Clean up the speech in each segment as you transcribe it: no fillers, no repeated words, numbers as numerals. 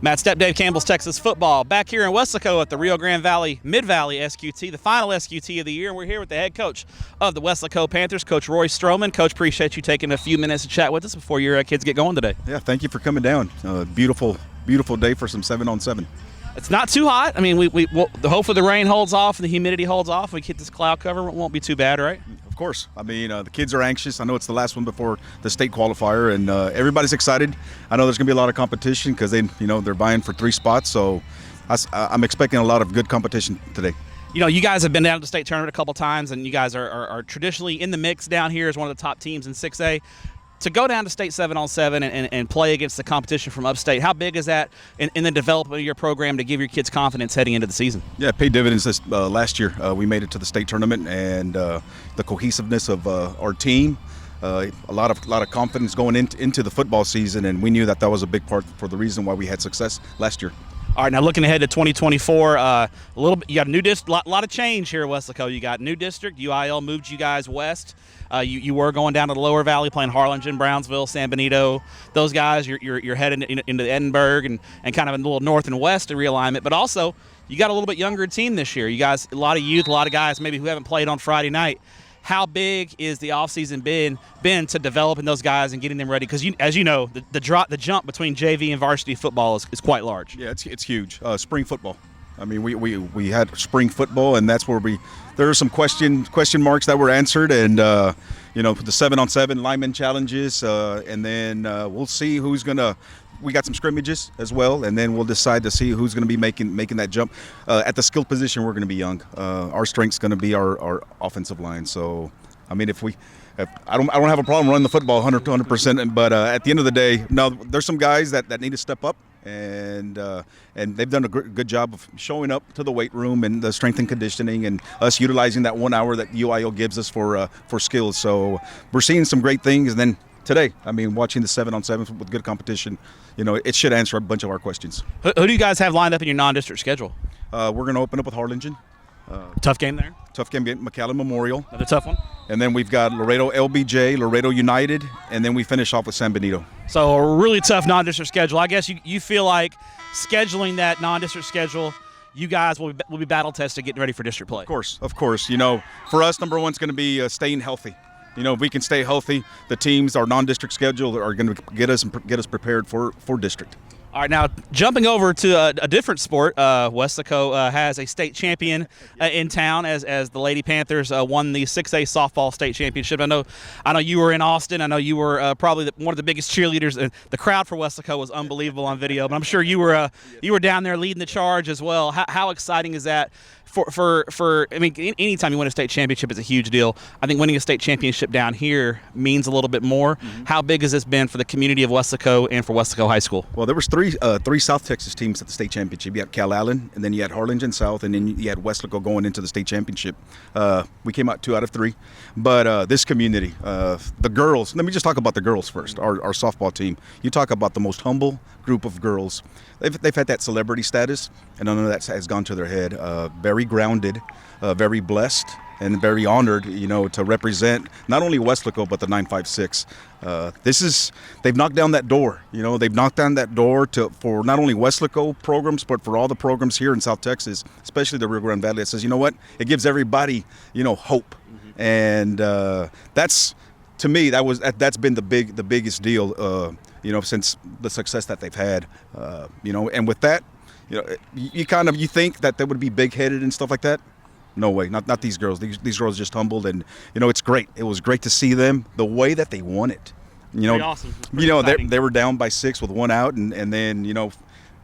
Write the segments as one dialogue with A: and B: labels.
A: Matt Stepp, Dave Campbell's Texas Football, back here in Weslaco at the Rio Grande Valley Mid-Valley SQT, the final SQT of the year. And we're here with the head coach of the Weslaco Panthers, Coach Roy Stroman. Coach, appreciate you taking a few minutes to chat with us before your kids get going today.
B: Yeah, thank you for coming down. Beautiful day for some 7-on-7.
A: It's not too hot. I mean, hopefully the rain holds off and the humidity holds off. We get this cloud cover, it won't be too bad, right?
B: Of course. I mean, the kids are anxious. I know it's the last one before the state qualifier, and everybody's excited. I know there's going to be a lot of competition because they're vying for 3 spots. So I'm expecting a lot of good competition today.
A: You know, you guys have been down to the state tournament a couple times, and you guys are traditionally in the mix down here as one of the top teams in 6A. To go down to state 7-on-7 and play against the competition from upstate, how big is that in the development of your program to give your kids confidence heading into the season?
B: Yeah, it paid dividends last year. We made it to the state tournament, and the cohesiveness of our team, a lot of confidence going into the football season, and we knew that was a big part for the reason why we had success last year.
A: All right, now looking ahead to 2024, a little bit. You got a new district, lot of change here at Weslaco. You got new district. UIL moved you guys west. You were going down to the lower valley, playing Harlingen, Brownsville, San Benito. Those guys, you're heading into Edinburgh and kind of a little north and west realignment. But also, you got a little bit younger team this year. You guys, a lot of youth, a lot of guys maybe who haven't played on Friday night. How big is the offseason been to developing those guys and getting them ready? Because as you know, the jump between JV and varsity football is quite large.
B: Yeah, it's huge. Spring football. I mean, we had spring football, and that's where there are some question marks that were answered, and the 7-on-7 lineman challenges, and then we'll see who's gonna. We got some scrimmages as well, and then we'll decide to see who's going to be making that jump. At the skill position, we're going to be young. Our strength's going to be our offensive line. So, I mean, I don't have a problem running the football 100%, but at the end of the day, no, there's some guys that need to step up, and they've done a good job of showing up to the weight room and the strength and conditioning, and us utilizing that 1 hour that UIL gives us for skills. So we're seeing some great things, and then today, I mean, watching the 7-on-7 with good competition, it should answer a bunch of our questions.
A: Who do you guys have lined up in your non-district schedule?
B: We're going to open up with Harlingen.
A: Tough game there?
B: Tough game, McAllen Memorial.
A: Another tough one?
B: And then we've got Laredo LBJ, Laredo United, and then we finish off with San Benito.
A: So a really tough non-district schedule. I guess you feel like scheduling that non-district schedule, you guys will be battle-tested getting ready for district play.
B: Of course. For us, number one's going to be staying healthy. If we can stay healthy, the teams, our non-district schedule, are going to get us prepared for district.
A: All right, now jumping over to a different sport, Weslaco has a state champion in town as the Lady Panthers won the 6A softball state championship. I know you were in Austin. I know you were probably one of the biggest cheerleaders. The crowd for Weslaco was unbelievable on video, but I'm sure you were down there leading the charge as well. How exciting is that? I mean, anytime you win a state championship, it's a huge deal. I think winning a state championship down here means a little bit more. Mm-hmm. How big has this been for the community of Weslaco and for Weslaco High School?
B: Well, there was three South Texas teams at the state championship. You had Cal Allen, and then you had Harlingen South, and then you had Weslaco going into the state championship. We came out 2 out of 3. But this community, the girls, let me just talk about the girls first, our softball team. You talk about the most humble group of girls. They've had that celebrity status, and none of that has gone to their head. Very grounded, very blessed, and very honored, to represent not only Weslaco but the 956. They've knocked down that door. They've knocked down that door for not only Weslaco programs but for all the programs here in South Texas, especially the Rio Grande Valley. That says, it gives everybody, hope, mm-hmm. And that's, to me, that's been the biggest deal. Since the success that they've had, and with that, you think that they would be big-headed and stuff like that. No way, not these girls. These girls just humbled, and it's great. It was great to see them the way that they won it.
A: Awesome.
B: They were down by 6 with 1 out, and then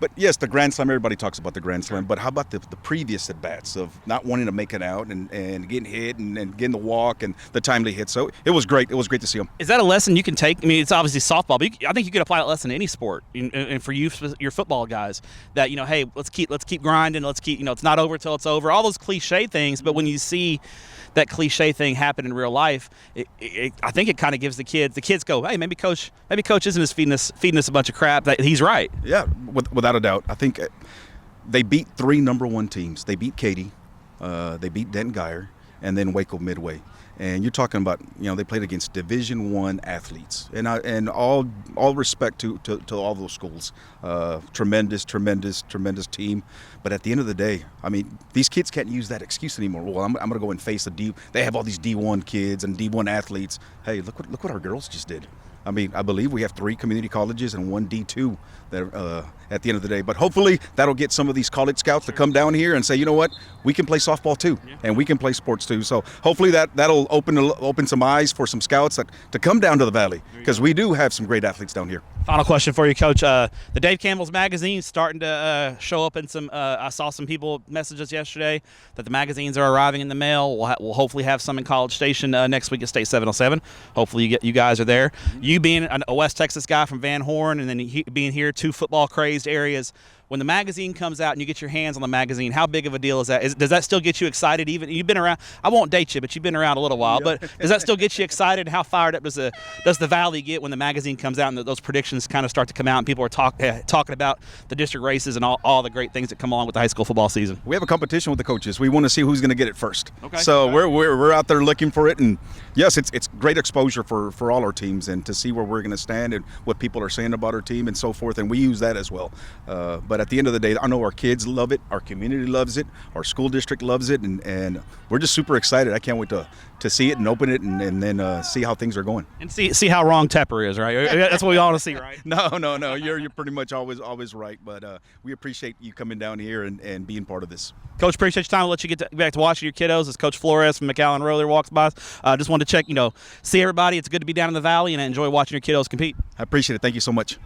B: But yes, the Grand Slam, everybody talks about the Grand Slam, but how about the previous at-bats of not wanting to make it out and getting hit and getting the walk and the timely hit? So it was great. It was great to see them.
A: Is that a lesson you can take? I mean, it's obviously softball, but I think you could apply that lesson to any sport. And for you, your football guys, that, hey, let's keep grinding. Let's keep, it's not over till it's over. All those cliche things, but when you see that cliche thing happen in real life, I think it kind of gives the kids go, hey, maybe coach isn't just feeding us a bunch of crap. That he's right.
B: Yeah, without a doubt. I think they beat 3 number 1 teams. They beat Katy, they beat Denton Guyer, and then Waco Midway. And you're talking about, they played against Division I athletes, and all respect to all those schools. Tremendous team. But at the end of the day, I mean, these kids can't use that excuse anymore. Well, I'm going to go and face they have all these D1 kids and D1 athletes. Hey, look what our girls just did. I mean, I believe we have 3 community colleges and 1 D2 that, at the end of the day. But hopefully that'll get some of these college scouts to come down here and say, you know what, we can play softball too, and we can play sports too. So hopefully that'll open some eyes for some scouts to come down to the Valley, because we do have some great athletes down here.
A: Final question for you, Coach. The Dave Campbell's magazine starting to show up in some. I saw some people message us yesterday that the magazines are arriving in the mail. We'll hopefully have some in College Station next week at State 707. Hopefully you guys are there. You being a West Texas guy from Van Horn, and then being here, 2 football crazed areas. When the magazine comes out and you get your hands on the magazine, how big of a deal is that? Does that still get you excited? Even you've been around. I won't date you, but you've been around a little while. Yeah. But does that still get you excited? How fired up does the Valley get when the magazine comes out and those predictions kind of start to come out and people are talking about the district races and all the great things that come along with the high school football season?
B: We have a competition with the coaches. We want to see who's going to get it first. Okay. So we're out there looking for it, and yes, it's great exposure for all our teams, and to see where we're going to stand and what people are saying about our team and so forth, and we use that as well. But at the end of the day, I know our kids love it, our community loves it, our school district loves it, and we're just super excited. I can't wait to see it and open it and then see how things are going. And
A: see how wrong Tepper is, right? That's what we all want to see, right?
B: No. You're pretty much always right, but we appreciate you coming down here and being part of this.
A: Coach, appreciate your time. I'll let you get back to watching your kiddos as Coach Flores from McAllen Roller walks by. Just wanted to check, see everybody. It's good to be down in the Valley and enjoy watching your kiddos compete.
B: I appreciate it. Thank you so much.